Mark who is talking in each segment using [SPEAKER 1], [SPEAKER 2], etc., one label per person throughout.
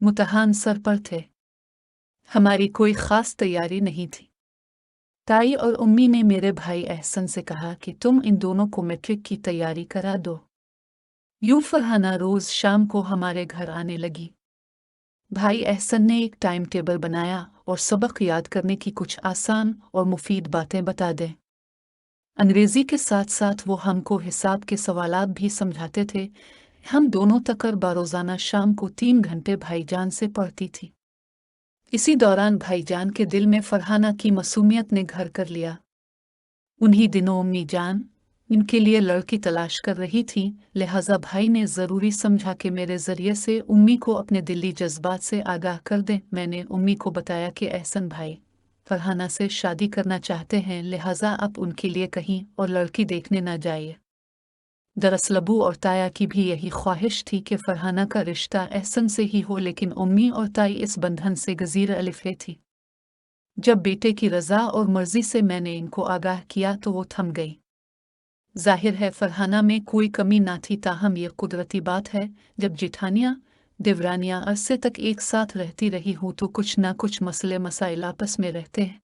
[SPEAKER 1] इम्तिहान सर पर थे। हमारी कोई खास तैयारी नहीं थी। ताई और उम्मी ने मेरे भाई एहसन से कहा कि तुम इन दोनों को मैट्रिक की तैयारी करा दो। यूं फरहाना रोज शाम को हमारे घर आने लगी। भाई एहसन ने एक टाइम टेबल बनाया और सबक याद करने की कुछ आसान और मुफीद बातें बता दें। अंग्रेजी के साथ साथ वो हमको हिसाब के सवालात भी समझाते थे। हम दोनों तकरीबन रोजाना शाम को 3 घंटे भाईजान से पढ़ती थी। इसी दौरान भाईजान के दिल में फरहाना की मासूमियत ने घर कर लिया। उन्हीं दिनों अम्मी जान इनके लिए लड़की तलाश कर रही थी, लिहाजा भाई ने ज़रूरी समझा कि मेरे ज़रिए से उम्मी को अपने दिली जज्बात से आगाह कर दें। मैंने उम्मी को बताया कि एहसन भाई फरहाना से शादी करना चाहते हैं, लिहाजा आप उनके लिए कहीं और लड़की देखने ना जाइए। दरअसल अबू और ताया की भी यही ख्वाहिश थी कि फरहाना का रिश्ता एहसन से ही हो, लेकिन उम्मी और ताई इस बंधन से गज़ीर अलिफ़े थी। जब बेटे की रज़ा और मर्ज़ी से मैंने इनको आगाह किया तो वो थम गई। जाहिर है फरहाना में कोई कमी ना थी, ताहम ये कुदरती बात है, जब जेठानियाँ देवरानियाँ अरसे तक एक साथ रहती रही हूँ तो कुछ ना कुछ मसले मसाइल आपस में रहते हैं।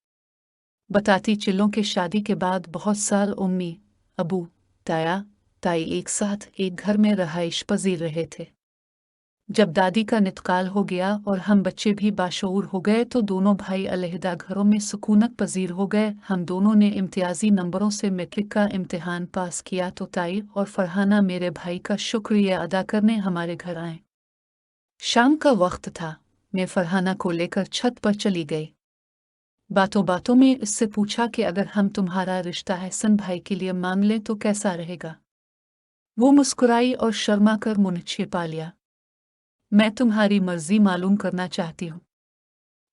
[SPEAKER 1] बताती चिल्लों के शादी के बाद बहुत साल उम्मी, अबू, ताया, ताई एक साथ एक घर में रहाइश पजीर रहे थे। जब दादी का इंतकाल हो गया और हम बच्चे भी बाशऊर हो गए तो दोनों भाई अलहदा घरों में सुकूनत पजीर हो गए। हम दोनों ने इम्तियाजी नंबरों से मैट्रिक का इम्तिहान पास किया तो ताई और फरहाना मेरे भाई का शुक्रिया अदा करने हमारे घर आए। शाम का वक्त था। मैं फरहाना को लेकर छत पर चली गई। बातों बातों में इससे पूछा कि अगर हम तुम्हारा रिश्ता एहसन भाई के लिए मान लें तो कैसा रहेगा। वो मुस्कुराई और शर्मा कर मुंह छिपा लिया। मैं तुम्हारी मर्जी मालूम करना चाहती हूँ।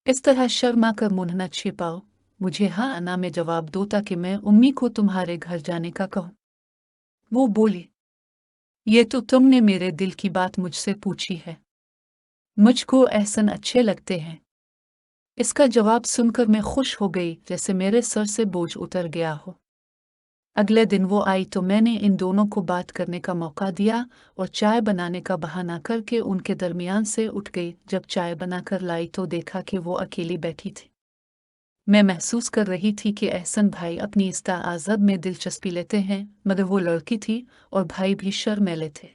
[SPEAKER 1] इस तरह शर्मा कर मुंह न छिपाओ, मुझे हाँ ना में जवाब दो ताकि मैं उम्मी को तुम्हारे घर जाने का कहूँ। वो बोली, ये तो तुमने मेरे दिल की बात मुझसे पूछी है। मुझको एहसन अच्छे लगते हैं। इसका जवाब सुनकर मैं खुश हो गई, जैसे मेरे सर से बोझ उतर गया हो। अगले दिन वो आई तो मैंने इन दोनों को बात करने का मौका दिया और चाय बनाने का बहाना करके उनके दरमियान से उठ गई। जब चाय बनाकर लाई तो देखा कि वो अकेली बैठी थी। मैं महसूस कर रही थी कि एहसन भाई अपनी इस ताअज़्ज़ुब में दिलचस्पी लेते हैं, मगर वो लड़की थी और भाई भी शर्मीले थे।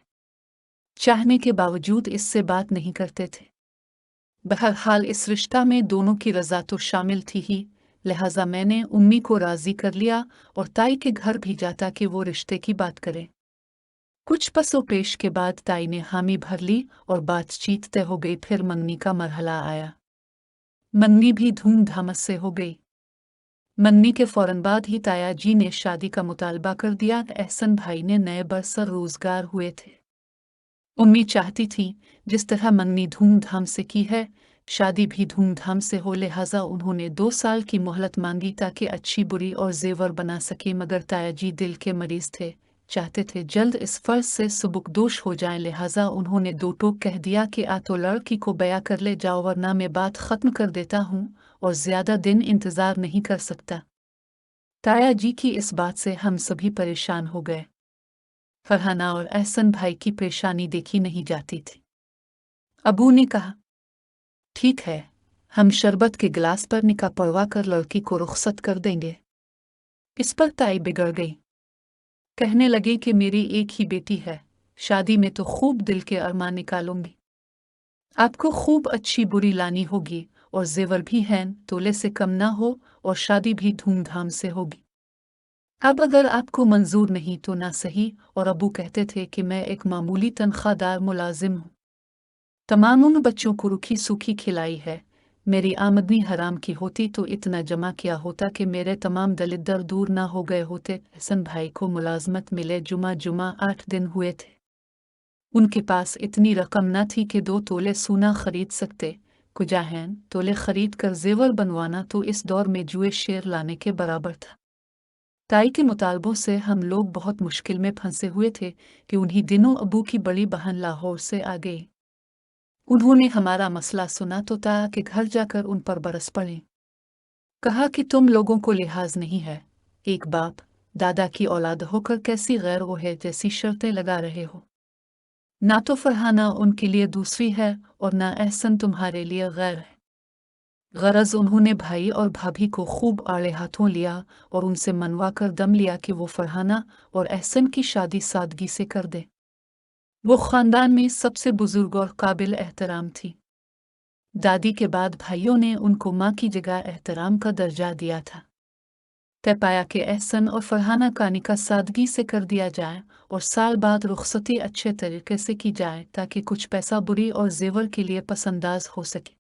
[SPEAKER 1] चाहने के बावजूद इससे बात नहीं करते थे। बहरहाल इस रिश्ता में दोनों की रज़ा तो शामिल थी ही, लिहाजा मैंने उम्मी को राज़ी कर लिया और ताई के घर भेजा ताकि वो रिश्ते की बात करे। कुछ पसोपेश के बाद ताई ने हामी भर ली और बातचीत तय हो गई। फिर मंगनी का मरहला आया। मंगनी भी धूमधाम से हो गई। मंगनी के फौरन बाद ही ताया जी ने शादी का मुतालबा कर दिया। एहसन भाई ने नए बरसर रोजगार हुए थे। उम्मी चाहती थी जिस तरह मंगनी धूमधाम से की है, शादी भी धूमधाम से हो, लिहाजा उन्होंने 2 साल की मोहलत मांगी ताकि अच्छी बुरी और जेवर बना सके। मगर ताया जी दिल के मरीज थे, चाहते थे जल्द इस फर्ज से सुबुकदोश हो जाएं, लिहाजा उन्होंने दो टोक कह दिया कि आ तो लड़की को बया कर ले जाओ वरना मैं बात ख़त्म कर देता हूँ और ज़्यादा दिन इंतज़ार नहीं कर सकता। ताया जी की इस बात से हम सभी परेशान हो गए। फरहाना और एहसन भाई की परेशानी देखी नहीं जाती थी। अबू ने कहा, ठीक है, हम शरबत के गिलास पर निकाह पढ़वा कर लड़की को रुखसत कर देंगे। इस पर ताई बिगड़ गई। कहने लगे कि मेरी एक ही बेटी है, शादी में तो खूब दिल के अरमान निकालूंगी। आपको खूब अच्छी बुरी लानी होगी और जेवर भी हैं, तोले से कम ना हो, और शादी भी धूमधाम से होगी। अब अगर आपको मंजूर नहीं तो ना सही। और अबू कहते थे कि मैं एक मामूली तनख्वाहदार मुलाजिम हूँ। तमाम उन बच्चों को रूखी सूखी खिलाई है। मेरी आमदनी हराम की होती तो इतना जमा किया होता कि मेरे तमाम दलिद्दर दूर ना हो गए होते। हसन भाई को मुलाजमत मिले जुमा जुमा 8 दिन हुए थे। उनके पास इतनी रकम न थी कि 2 तोले सोना खरीद सकते। कुजाहन तोले खरीद कर जेवर बनवाना तो इस दौर में जुए शेर लाने के बराबर था। ताई के मुतालबों से हम लोग बहुत मुश्किल में फंसे हुए थे कि उन्हीं दिनों अबू की बड़ी बहन लाहौर से आ गई। उन्होंने हमारा मसला सुना तो ताया के घर जाकर उन पर बरस पड़े। कहा कि तुम लोगों को लिहाज नहीं है, एक बाप दादा की औलाद होकर कैसी गैर वो है जैसी शर्तें लगा रहे हो। ना तो फरहाना उनके लिए दूसरी है और ना एहसन तुम्हारे लिए गैर है। गरज उन्होंने भाई और भाभी को खूब आड़े हाथों लिया और उनसे मनवा कर दम लिया कि वो फरहाना और एहसन की शादी सादगी से कर दे। वो खानदान में सबसे बुजुर्ग और काबिल एहतराम थी। दादी के बाद भाइयों ने उनको माँ की जगह एहतराम का दर्जा दिया था। तय पाया कि एहसन और फरहाना का निकाह सादगी से कर दिया जाए और साल बाद रुखसती अच्छे तरीके से की जाए ताकि कुछ पैसा बुरी और जेवर के लिए पसंदाज हो सके।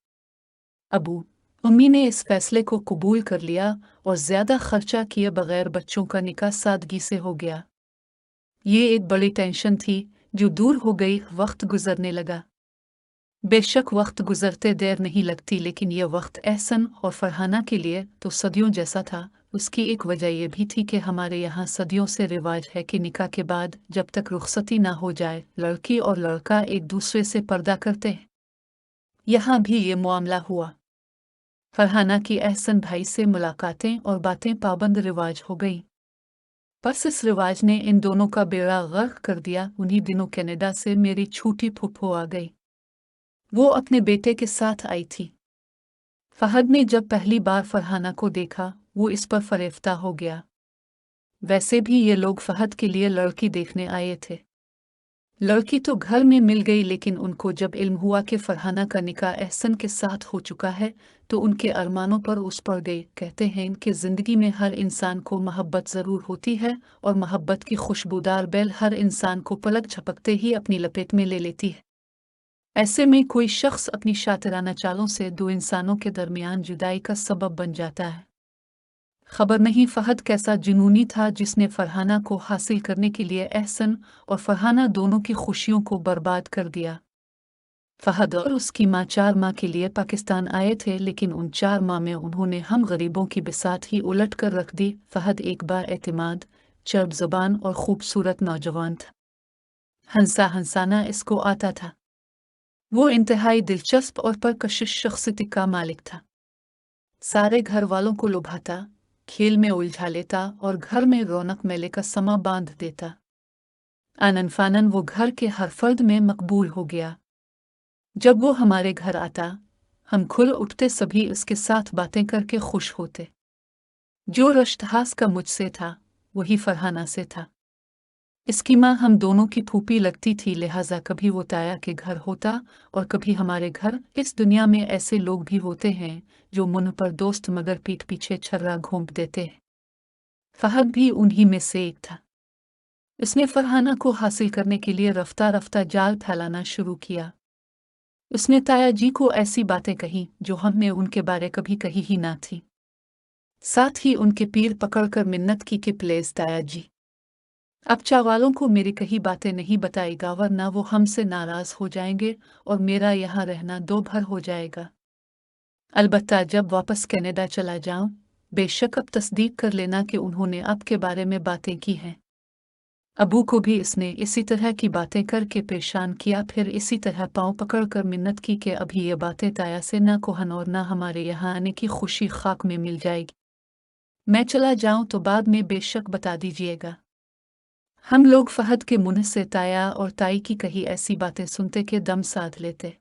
[SPEAKER 1] अबू अम्मी ने इस फैसले को कबूल कर लिया और ज्यादा खर्चा किए बगैर बच्चों का निकाह सादगी से हो गया। ये एक बड़ी टेंशन थी जो दूर हो गई वक्त गुजरने लगा। बेशक वक्त गुजरते देर नहीं लगती, लेकिन यह वक्त एहसन और फरहाना के लिए तो सदियों जैसा था। उसकी एक वजह यह भी थी कि हमारे यहाँ सदियों से रिवाज है कि निकाह के बाद जब तक रुखसती ना हो जाए लड़की और लड़का एक दूसरे से पर्दा करते हैं। यहाँ भी ये मामला हुआ। फरहाना की एहसन भाई से मुलाकातें और बातें पाबंद रिवाज हो गई। बस इस रिवाज ने इन दोनों का बेड़ा गर्क कर दिया। उन्हीं दिनों कनाडा से मेरी छोटी फूफो आ गई। वो अपने बेटे के साथ आई थी। फहद ने जब पहली बार फरहाना को देखा वो इस पर फरेफ्ता हो गया। वैसे भी ये लोग फहद के लिए लड़की देखने आए थे। लड़की तो घर में मिल गई, लेकिन उनको जब इल्म हुआ कि फरहाना का निकाह एहसन के साथ हो चुका है तो उनके अरमानों पर उस पड़ गए। कहते हैं कि ज़िंदगी में हर इंसान को मोहब्बत ज़रूर होती है और मोहब्बत की खुशबूदार बेल हर इंसान को पलक झपकते ही अपनी लपेट में ले लेती है। ऐसे में कोई शख्स अपनी शातिराना चालों से दो इंसानों के दरमियान जुदाई का सबब बन जाता है। खबर नहीं फहद कैसा जुनूनी था जिसने फरहाना को हासिल करने के लिए एहसन और फरहाना दोनों की खुशियों को बर्बाद कर दिया। फहद और उसकी माँ 4 माह के लिए पाकिस्तान आए थे, लेकिन उन 4 माह में उन्होंने हम गरीबों की बिसात ही उलट कर रख दी। फहद एक बार एतमाद, चर्ब ज़बान और खूबसूरत नौजवान था। हंसा हंसाना इसको आता था। वो इंतहाई दिलचस्प और परकशिश शख्सियत का मालिक था। सारे घर वालों को लुभाता, खेल में उलझा लेता और घर में रौनक मेले का समा बांध देता। आनन फानन वो घर के हर फर्द में मकबूल हो गया। जब वो हमारे घर आता हम खुल उठते, सभी उसके साथ बातें करके खुश होते। जो रश्तहास का मुझसे था वही फरहाना से था। इसकी माँ हम दोनों की फूफी लगती थी, लिहाजा कभी वो ताया के घर होता और कभी हमारे घर। इस दुनिया में ऐसे लोग भी होते हैं जो मुंह पर दोस्त मगर पीठ पीछे छर्रा घोंप देते हैं। फहद भी उन्हीं में से एक था। उसने फरहाना को हासिल करने के लिए रफ्ता रफ्ता जाल फैलाना शुरू किया। उसने ताया जी को ऐसी बातें कही जो हमने उनके बारे कभी कही ही ना थी। साथ ही उनके पीर पकड़कर मिन्नत की कि प्लीज ताया जी अब चावालों को मेरी कही बातें नहीं बताएगा, वरना वो हमसे नाराज हो जाएंगे और मेरा यहाँ रहना दो भर हो जाएगा। अलबत्ता जब वापस कनाडा चला जाऊं, बेशक अब तस्दीक कर लेना कि उन्होंने आपके बारे में बातें की हैं। अबू को भी इसने इसी तरह की बातें करके परेशान किया, फिर इसी तरह पांव पकड़कर मिन्नत की कि अभी ये बातें ताया से ना कोहन और ना हमारे यहाँ आने की खुशी खाक में मिल जाएगी। मैं चला जाऊं तो बाद में बेशक बता दीजिएगा। हम लोग फहद के मुंह से ताया और ताई की कही ऐसी बातें सुनते के दम साध लेते।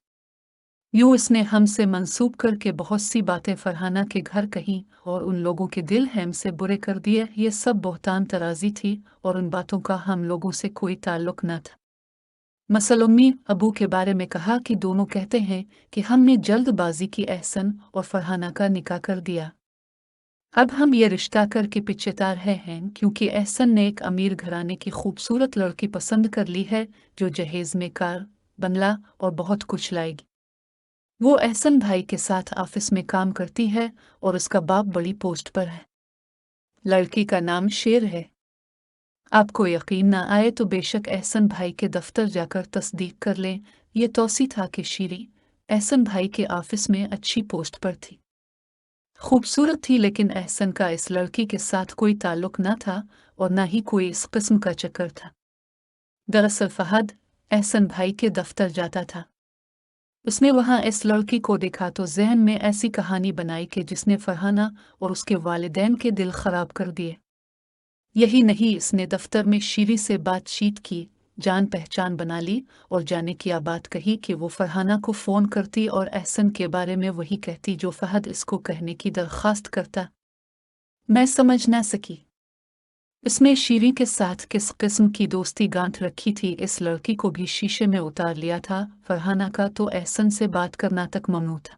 [SPEAKER 1] यूं इसने हमसे मंसूब करके बहुत सी बातें फरहाना के घर कही और उन लोगों के दिल हैम से बुरे कर दिए। ये सब बहतान तराजी थी और उन बातों का हम लोगों से कोई ताल्लुक न था। मसलम्मी अबू के बारे में कहा कि दोनों कहते हैं कि हमने जल्दबाजी की एहसन और फरहाना का निकाह कर दिया। अब हम ये रिश्ता करके पीछेता रहे हैं क्योंकि एहसन ने एक अमीर घराने की खूबसूरत लड़की पसंद कर ली है जो जहेज में कार, बंगला और बहुत कुछ लाएगी। वो एहसन भाई के साथ ऑफिस में काम करती है और उसका बाप बड़ी पोस्ट पर है। लड़की का नाम शेर है। आपको यकीन ना आए तो बेशक एहसन भाई के दफ्तर जाकर तस्दीक कर लें। ये तौसी था कि शीरी एहसन भाई के ऑफिस में अच्छी पोस्ट पर थी, खूबसूरत थी, लेकिन एहसन का इस लड़की के साथ कोई ताल्लुक न था और न ही कोई इस किस्म का चक्कर था। दरअसल फहद एहसन भाई के दफ्तर जाता था। उसने वहां इस लड़की को देखा तो जहन में ऐसी कहानी बनाई कि जिसने फरहाना और उसके वालिदैन के दिल खराब कर दिए। यही नहीं, इसने दफ्तर में शीरी से बातचीत की, जान पहचान बना ली और जाने क्या बात कही कि वो फरहाना को फ़ोन करती और एहसन के बारे में वही कहती जो फहद इसको कहने की दरख्वास्त करता। मैं समझ ना सकी इसमें शीरी के साथ किस किस्म की दोस्ती गांठ रखी थी। इस लड़की को भी शीशे में उतार लिया था। फरहाना का तो एहसन से बात करना तक ममनू था।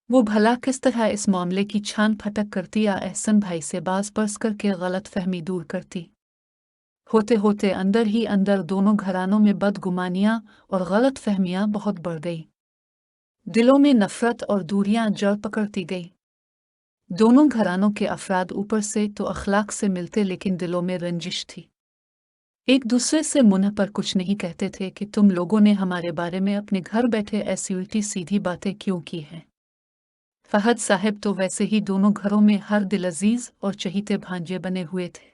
[SPEAKER 1] वो भला किस तरह इस मामले की छान फटक करती या एहसन भाई से बाज बरस करके गलत फहमी दूर करती। होते होते अंदर ही अंदर दोनों घरानों में बदगुमानियां और गलत फहमियां बहुत बढ़ गई। दिलों में नफरत और दूरियां जड़ पकड़ती गई। दोनों घरानों के अफराद ऊपर से तो अखलाक से मिलते लेकिन दिलों में रंजिश थी। एक दूसरे से मुंह पर कुछ नहीं कहते थे कि तुम लोगों ने हमारे बारे में अपने घर बैठे ऐसी उल्टी सीधी बातें क्यों की हैं। फहद साहब तो वैसे ही दोनों घरों में हर दिल अजीज और चहीते भांजे बने हुए थे।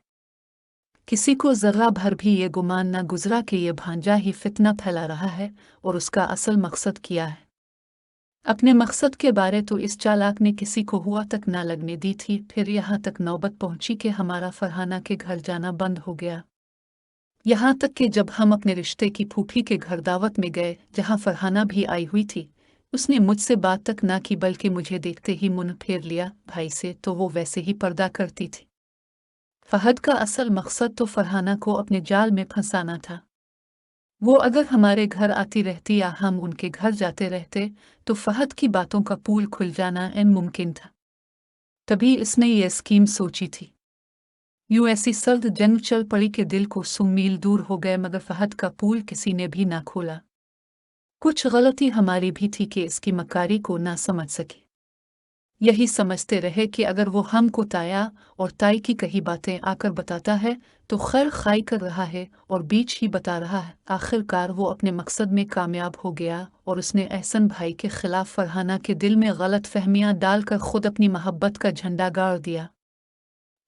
[SPEAKER 1] किसी को जरा भर भी ये गुमान न गुजरा कि ये भांजा ही फितना फैला रहा है और उसका असल मकसद किया है। अपने मकसद के बारे तो इस चालाक ने किसी को हुआ तक ना लगने दी थी। फिर यहाँ तक नौबत पहुंची कि हमारा फरहाना के घर जाना बंद हो गया। यहाँ तक कि जब हम अपने रिश्ते की फूफी के घर दावत में गए जहाँ फरहाना भी आई हुई थी, उसने मुझसे बात तक ना की बल्कि मुझे देखते ही मुंह फेर लिया। भाई से तो वो वैसे ही पर्दा करती थी। फहद का असल मकसद तो फरहाना को अपने जाल में फंसाना था। वो अगर हमारे घर आती रहती या हम उनके घर जाते रहते तो फहद की बातों का पूल खुल जाना मुमकिन था। तभी इसने ये स्कीम सोची थी। यूं ऐसी सर्द जंग चल पड़ी कि दिल को 100 मील दूर हो गए मगर फहद का पूल किसी ने भी ना खोला। कुछ गलती हमारी भी थी कि इसकी मकारी को ना समझ सके। यही समझते रहे कि अगर वो हमको ताया और ताई की कही बातें आकर बताता है तो खैर खाई कर रहा है और बीच ही बता रहा है। आखिरकार वो अपने मकसद में कामयाब हो गया और उसने एहसन भाई के खिलाफ फरहाना के दिल में गलत फहमियां डालकर खुद अपनी मोहब्बत का झंडा गाड़ दिया।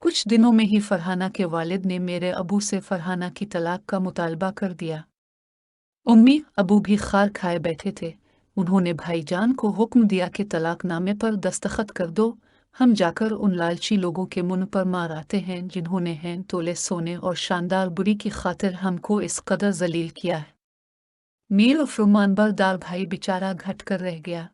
[SPEAKER 1] कुछ दिनों में ही फरहाना के वालिद ने मेरे अबू से फरहाना की तलाक का मुतालबा कर दिया। उम्मी अबू भी खार खाए बैठे थे। उन्होंने भाईजान को हुक्म दिया कि तलाकनामे पर दस्तखत कर दो। हम जाकर उन लालची लोगों के मुंह पर मार आते हैं जिन्होंने हैं तोले सोने और शानदार बुरी की खातिर हमको इस कदर जलील किया है। मीर फरमान बरदार भाई बेचारा घट कर रह गया।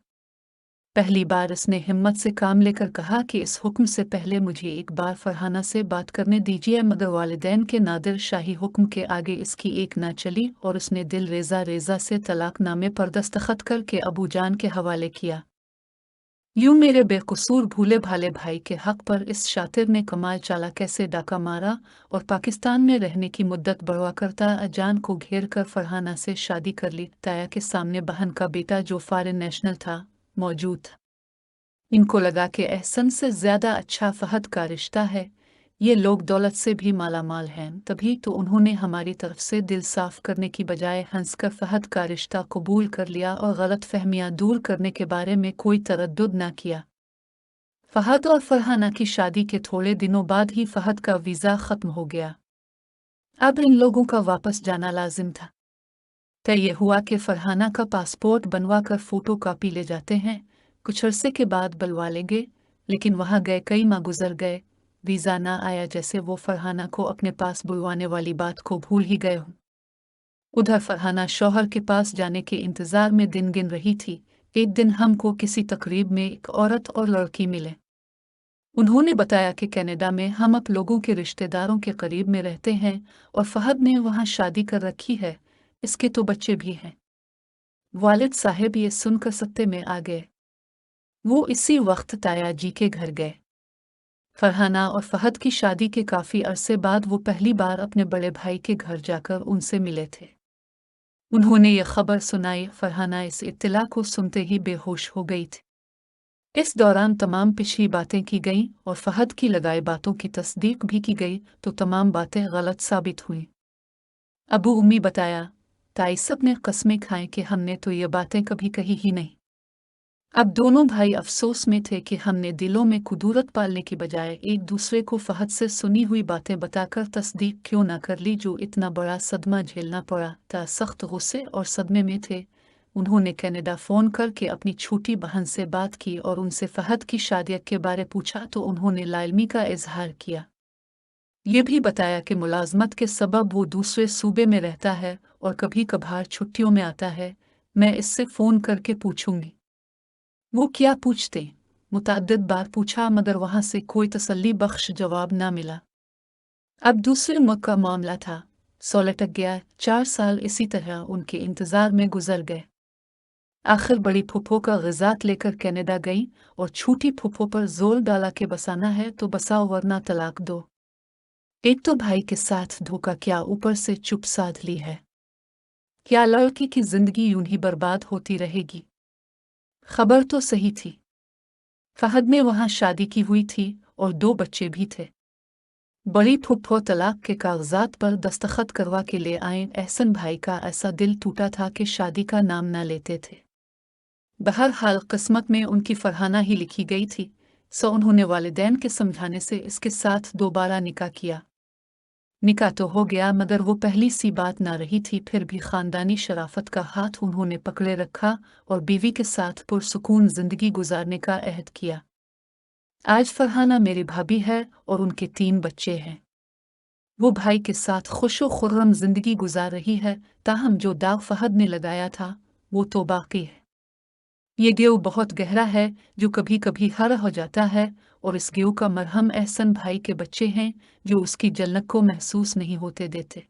[SPEAKER 1] पहली बार इसने हिम्मत से काम लेकर कहा कि इस हुक्म से पहले मुझे एक बार फरहाना से बात करने दीजिए मगर वालिदैन के नादिर शाही हुक्म के आगे इसकी एक ना चली और उसने दिल रेजा रेजा से तलाकनामे पर दस्तखत करके अबू जान के हवाले किया। यूं मेरे बेकसूर भूले भाले भाई के हक पर इस शातिर ने कमाल चाला कैसे डाका मारा और पाकिस्तान में रहने की मुद्दत बढ़वा करता अजान को घेर कर फरहाना से शादी कर ली। ताया के सामने बहन का बेटा जो फॉरेन नेशनल था मौजूद था। इनको लगा कि एहसन से ज्यादा अच्छा फहद का रिश्ता है। ये लोग दौलत से भी माला माल हैं। तभी तो उन्होंने हमारी तरफ से दिल साफ करने की बजाय हंसकर फहद का रिश्ता कबूल कर लिया और गलत फहमियां दूर करने के बारे में कोई तरद्दुद ना किया। फहद और फरहाना की शादी के थोड़े दिनों बाद ही फहद का वीज़ा ख़त्म हो गया। अब इन लोगों का वापस जाना लाजिम था। तय ये हुआ कि फरहाना का पासपोर्ट बनवा कर फ़ोटो कापी ले जाते हैं। कुछ अरसे के बाद बुलवा लेंगे। लेकिन वहाँ गए कई माह गुजर गए, वीज़ा ना आया। जैसे वो फरहाना को अपने पास बुलवाने वाली बात को भूल ही गए हों। उधर फरहाना शौहर के पास जाने के इंतज़ार में दिन गिन रही थी। एक दिन हमको किसी तकरीब में एक औरत और लड़की मिले। उन्होंने बताया कि कनाडा में हम आप लोगों के रिश्तेदारों के करीब में रहते हैं और फहद ने वहाँ शादी कर रखी है। इसके तो बच्चे भी हैं। वालिद साहब ये सुनकर सत्ते में आ गए। वो इसी वक्त ताया जी के घर गए। फरहाना और फहद की शादी के काफ़ी अरसे बाद वो पहली बार अपने बड़े भाई के घर जाकर उनसे मिले थे। उन्होंने ये खबर सुनाई। फरहाना इस इत्तला को सुनते ही बेहोश हो गई थी। इस दौरान तमाम पिछली बातें की गईं और फहद की लगाई बातों की तस्दीक भी की गई तो तमाम बातें गलत साबित हुईं। अबू उम्मी बताया, ताई सब ने कस्में खाएं कि हमने तो ये बातें कभी कही ही नहीं। अब दोनों भाई अफसोस में थे कि हमने दिलों में कुदूरत पालने की बजाय एक दूसरे को फहद से सुनी हुई बातें बताकर तस्दीक क्यों ना कर ली जो इतना बड़ा सदमा झेलना पड़ा था। सख्त गुस्से और सदमे में थे। उन्होंने कनाडा फ़ोन करके अपनी छोटी बहन से बात की और उनसे फहद की शादी के बारे पूछा तो उन्होंने लाइल्मी का इजहार किया। ये भी बताया कि मुलाजमत के सबब वो दूसरे सूबे में रहता है और कभी कभार छुट्टियों में आता है। मैं इससे फ़ोन करके पूछूंगी। वो क्या पूछते? मुतअद्दिद बार पूछा मगर वहां से कोई तसल्ली बख्श जवाब ना मिला। अब दूसरे मुल्क का मामला था। सौ लटक गया। 4 साल इसी तरह उनके इंतज़ार में गुजर गए। आखिर बड़ी फूफो का ग़िज़ात लेकर कनाडा गई और छोटी फूफो पर जोर डाला कि बसाना है तो बसाओ वरना तलाक दो। एक तो भाई के साथ धोखा, क्या ऊपर से चुप साध ली है। क्या लड़की की जिंदगी यूं ही बर्बाद होती रहेगी? खबर तो सही थी। फहद में वहां शादी की हुई थी और 2 बच्चे भी थे। बड़ी फूफो तलाक के कागजात पर दस्तखत करवा के ले आए। एहसन भाई का ऐसा दिल टूटा था कि शादी का नाम न लेते थे। बहरहाल किस्मत में उनकी फरहाना ही लिखी गई थी। सो उन्होंने वालिदैन के समझाने से इसके साथ दोबारा निकाह किया। निकाह तो हो गया मगर वो पहली सी बात ना रही थी। फिर भी खानदानी शराफत का हाथ उन्होंने पकड़े रखा और बीवी के साथ पुरसुकून जिंदगी गुजारने का अहद किया। आज फरहाना मेरी भाभी है और उनके 3 बच्चे हैं। वो भाई के साथ खुशो खुर्रम जिंदगी गुजार रही है। ताहम जो दाग फहद ने लगाया था वो तो बाकी है। ये गेहूं बहुत गहरा है जो कभी कभी हरा हो जाता है और इस गेहूं का मरहम एहसन भाई के बच्चे हैं जो उसकी जलनत को महसूस नहीं होते देते।